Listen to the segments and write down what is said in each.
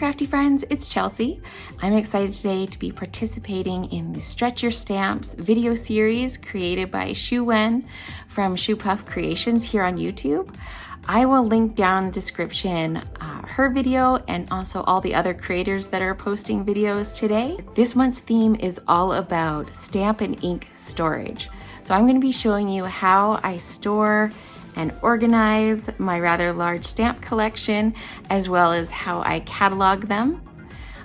crafty friends, it's Chelsea. I'm excited today to be participating in the Stretch Your Stamps video series created by Shu-Wen from Choux Puff Creations here on YouTube. I will link down in the description her video and also all the other creators that are posting videos today. This month's theme is all about stamp and ink storage. So I'm going to be showing you how I store and organize my rather large stamp collection, as well as how I catalog them.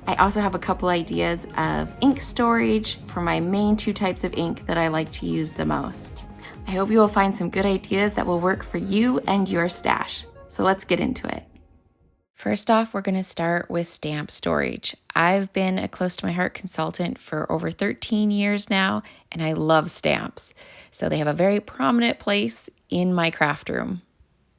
I also have a couple ideas of ink storage for my main two types of ink that I like to use the most. I hope you will find some good ideas that will work for you and your stash. So let's get into it. First off, we're going to start with stamp storage. I've been a close to my heart consultant for over 13 years now, and I love stamps. So they have a very prominent place in my craft room.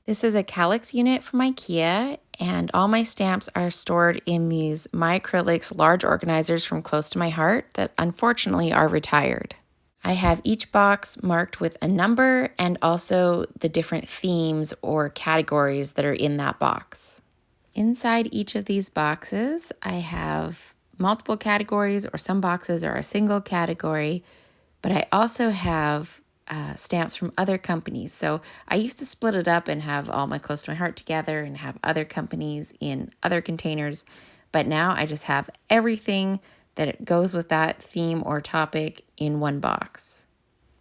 This is a Kallax unit from Ikea, and all my stamps are stored in these Acrylix Large Organizers from close to my heart that unfortunately are retired. I have each box marked with a number and also the different themes or categories that are in that box. Inside each of these boxes, I have multiple categories, or some boxes are a single category, but I also have stamps from other companies. So I used to split it up and have all my close to my heart together and have other companies in other containers, but now I just have everything that goes with that theme or topic in one box.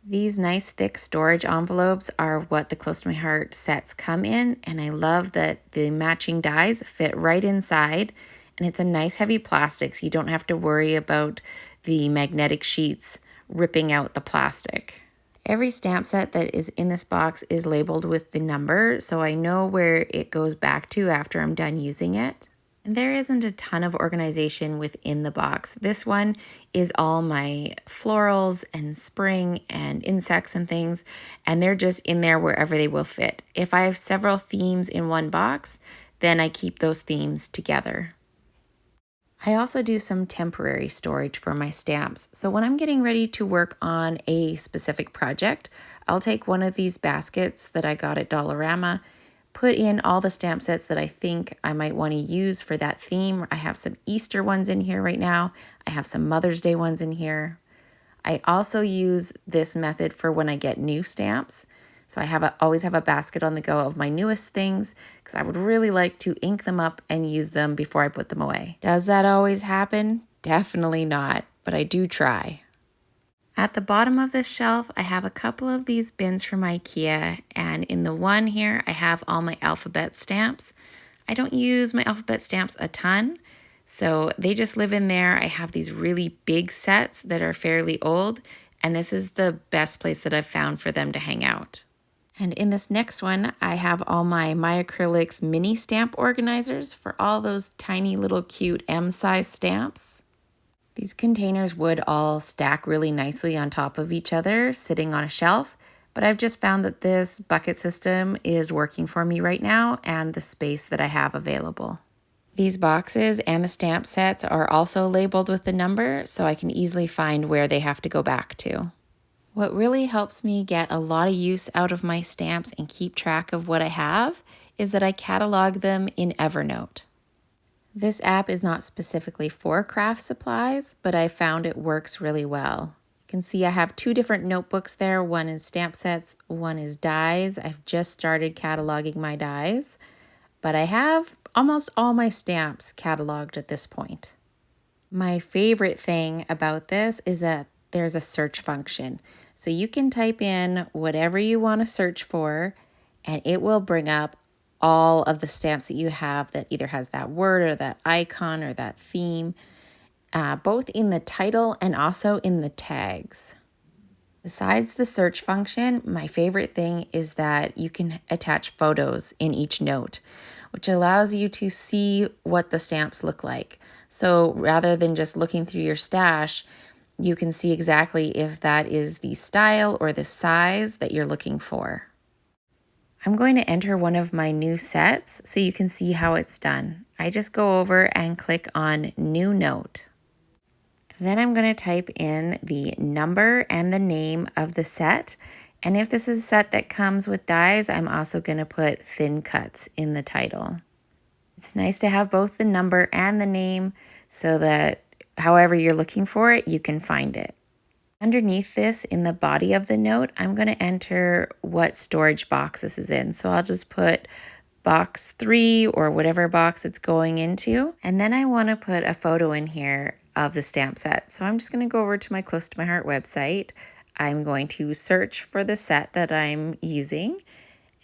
These nice thick storage envelopes are what the Close to My Heart sets come in, and I love that the matching dies fit right inside, and it's a nice heavy plastic, so you don't have to worry about the magnetic sheets ripping out the plastic. Every stamp set that is in this box is labeled with the number, so I know where it goes back to after I'm done using it. And there isn't a ton of organization within the box. This one is all my florals and spring and insects and things, and they're just in there wherever they will fit. If I have several themes in one box, then I keep those themes together. I also do some temporary storage for my stamps. So when I'm getting ready to work on a specific project, I'll take one of these baskets that I got at Dollarama, put in all the stamp sets that I think I might want to use for that theme. I have some Easter ones in here right now. I have some Mother's Day ones in here. I also use this method for when I get new stamps. So I always have a basket on the go of my newest things because I would really like to ink them up and use them before I put them away. Does that always happen? Definitely not, but I do try. At the bottom of this shelf, I have a couple of these bins from Ikea, and in the one here, I have all my alphabet stamps. I don't use my alphabet stamps a ton, so they just live in there. I have these really big sets that are fairly old, and this is the best place that I've found for them to hang out. And in this next one, I have all my Acrylix mini stamp organizers for all those tiny little cute M-size stamps. These containers would all stack really nicely on top of each other, sitting on a shelf, but I've just found that this bucket system is working for me right now and the space that I have available. These boxes and the stamp sets are also labeled with the number, so I can easily find where they have to go back to. What really helps me get a lot of use out of my stamps and keep track of what I have is that I catalog them in Evernote. This app is not specifically for craft supplies, but I found it works really well. You can see I have two different notebooks there. One is stamp sets, one is dies. I've just started cataloging my dies, but I have almost all my stamps cataloged at this point. My favorite thing about this is that there's a search function. So you can type in whatever you want to search for, and it will bring up all of the stamps that you have that either has that word or that icon or that theme, both in the title and also in the tags. Besides the search function, my favorite thing is that you can attach photos in each note, which allows you to see what the stamps look like. So rather than just looking through your stash, you can see exactly if that is the style or the size that you're looking for. I'm going to enter one of my new sets so you can see how it's done. I just go over and click on New Note. Then I'm going to type in the number and the name of the set. And if this is a set that comes with dies, I'm also going to put thin cuts in the title. It's nice to have both the number and the name so that however you're looking for it, you can find it. Underneath this, in the body of the note, I'm going to enter what storage box this is in. So I'll just put box 3 or whatever box it's going into. And then I want to put a photo in here of the stamp set. So I'm just going to go over to my Close to My Heart website. I'm going to search for the set that I'm using,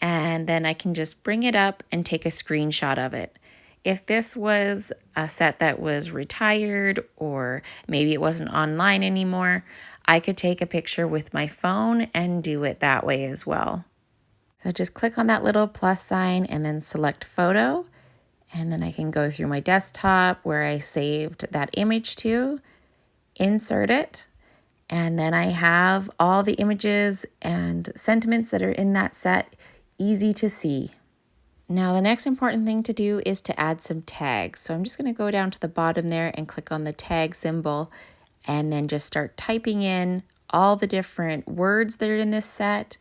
and then I can just bring it up and take a screenshot of it. If this was a set that was retired or maybe it wasn't online anymore, I could take a picture with my phone and do it that way as well. So just click on that little plus sign and then select photo. And then I can go through my desktop where I saved that image to, insert it. And then I have all the images and sentiments that are in that set easy to see. Now the next important thing to do is to add some tags. So I'm just going to go down to the bottom there and click on the tag symbol and then just start typing in all the different words that are in this set,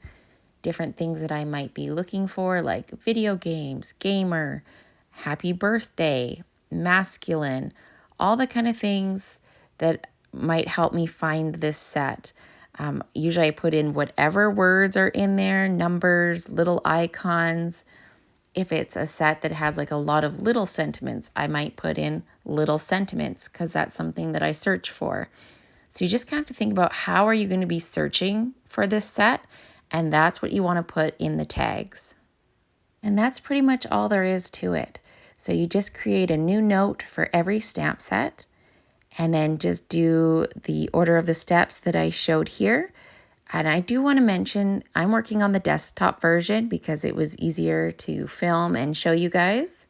different things that I might be looking for like video games, gamer, happy birthday, masculine, all the kind of things that might help me find this set. Usually I put in whatever words are in there, numbers, little icons. If it's a set that has like a lot of little sentiments, I might put in little sentiments because that's something that I search for. So you just kind of have to think about how are you going to be searching for this set, and that's what you want to put in the tags. And that's pretty much all there is to it. So you just create a new note for every stamp set, and then just do the order of the steps that I showed here. And I do want to mention I'm working on the desktop version because it was easier to film and show you guys.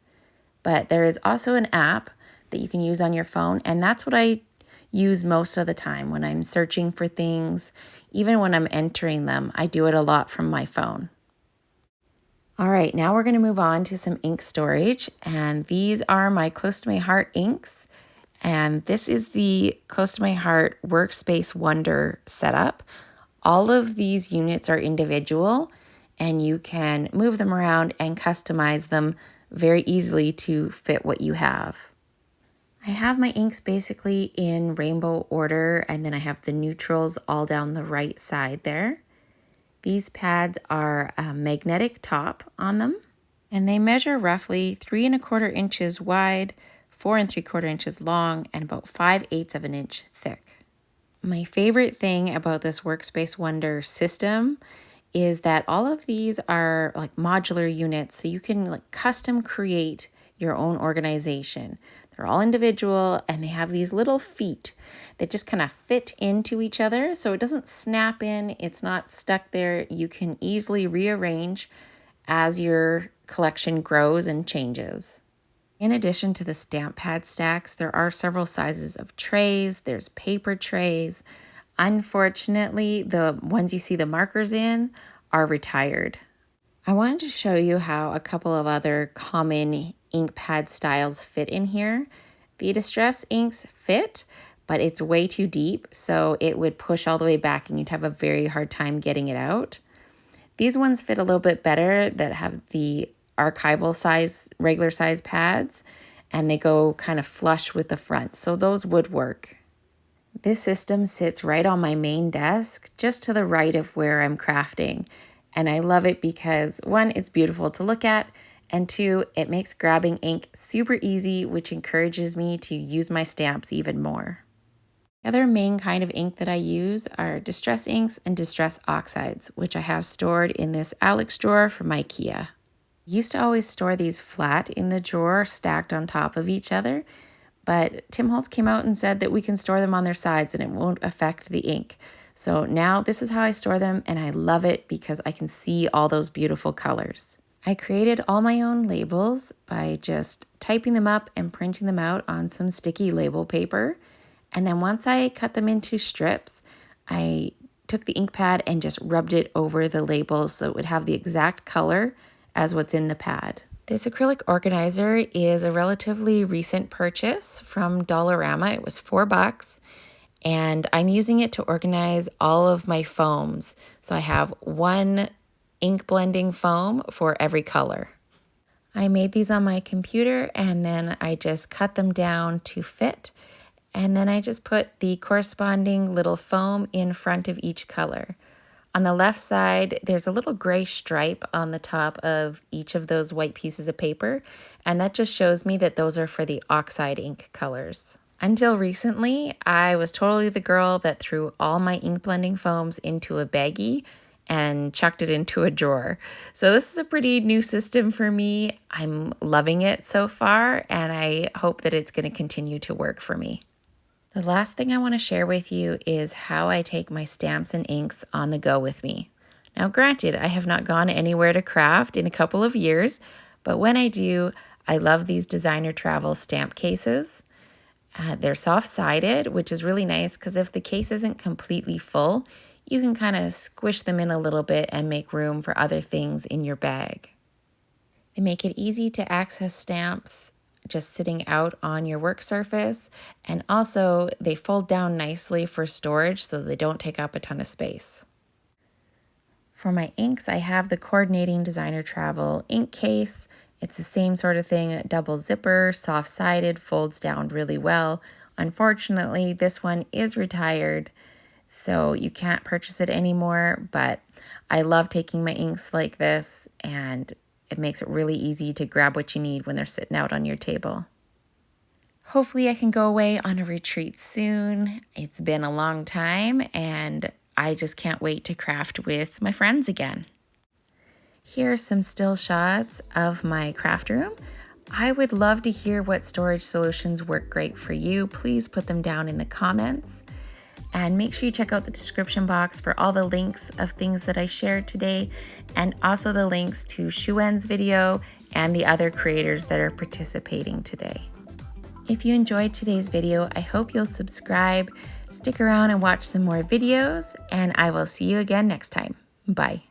But there is also an app that you can use on your phone, and that's what I use most of the time when I'm searching for things. Even when I'm entering them, I do it a lot from my phone. All right, now we're going to move on to some ink storage, and these are my Close to My Heart inks. And this is the Close to My Heart Workspace Wonder setup. All of these units are individual, and you can move them around and customize them very easily to fit what you have. I have my inks basically in rainbow order, and then I have the neutrals all down the right side there. These pads are a magnetic top on them, and they measure roughly 3 1/4 inches wide, 4 3/4 inches long, and about 5/8 of an inch thick. My favorite thing about this Workspace Wonder system is that all of these are like modular units, so you can like custom create your own organization. They're all individual, and they have these little feet that just kind of fit into each other, so it doesn't snap in, it's not stuck there. You can easily rearrange as your collection grows and changes. In addition to the stamp pad stacks, there are several sizes of trays. There's paper trays. Unfortunately, the ones you see the markers in are retired. I wanted to show you how a couple of other common ink pad styles fit in here. The Distress inks fit, but it's way too deep, so it would push all the way back and you'd have a very hard time getting it out. These ones fit a little bit better that have the archival size, regular size pads, and they go kind of flush with the front, so those would work. This system sits right on my main desk, just to the right of where I'm crafting, and I love it because 1, it's beautiful to look at, and 2, it makes grabbing ink super easy, which encourages me to use my stamps even more. The other main kind of ink that I use are Distress inks and Distress oxides, which I have stored in this Acrylix drawer from Ikea. Used to always store these flat in the drawer, stacked on top of each other, but Tim Holtz came out and said that we can store them on their sides and it won't affect the ink. So now this is how I store them, and I love it because I can see all those beautiful colors. I created all my own labels by just typing them up and printing them out on some sticky label paper. And then once I cut them into strips, I took the ink pad and just rubbed it over the labels so it would have the exact color as what's in the pad. This acrylic organizer is a relatively recent purchase from Dollarama. It was $4, and I'm using it to organize all of my foams. So I have one ink blending foam for every color. I made these on my computer and then I just cut them down to fit. And then I just put the corresponding little foam in front of each color. On the left side, there's a little gray stripe on the top of each of those white pieces of paper, and that just shows me that those are for the oxide ink colors. Until recently, I was totally the girl that threw all my ink blending foams into a baggie and chucked it into a drawer. So this is a pretty new system for me. I'm loving it so far, and I hope that it's going to continue to work for me. The last thing I want to share with you is how I take my stamps and inks on the go with me. Now, granted, I have not gone anywhere to craft in a couple of years, but when I do, I love these designer travel stamp cases. They're soft-sided, which is really nice because if the case isn't completely full, you can kind of squish them in a little bit and make room for other things in your bag. They make it easy to access stamps just sitting out on your work surface, and also they fold down nicely for storage so they don't take up a ton of space. For my inks, I have the coordinating designer travel ink case. It's the same sort of thing, double zipper, soft-sided, folds down really well. Unfortunately, this one is retired, so you can't purchase it anymore, but I love taking my inks like this, and it makes it really easy to grab what you need when they're sitting out on your table. Hopefully I can go away on a retreat soon. It's been a long time and I just can't wait to craft with my friends again. Here are some still shots of my craft room. I would love to hear what storage solutions work great for you. Please put them down in the comments. And make sure you check out the description box for all the links of things that I shared today, and also the links to Shu-Wen's video and the other creators that are participating today. If you enjoyed today's video, I hope you'll subscribe, stick around and watch some more videos, and I will see you again next time. Bye.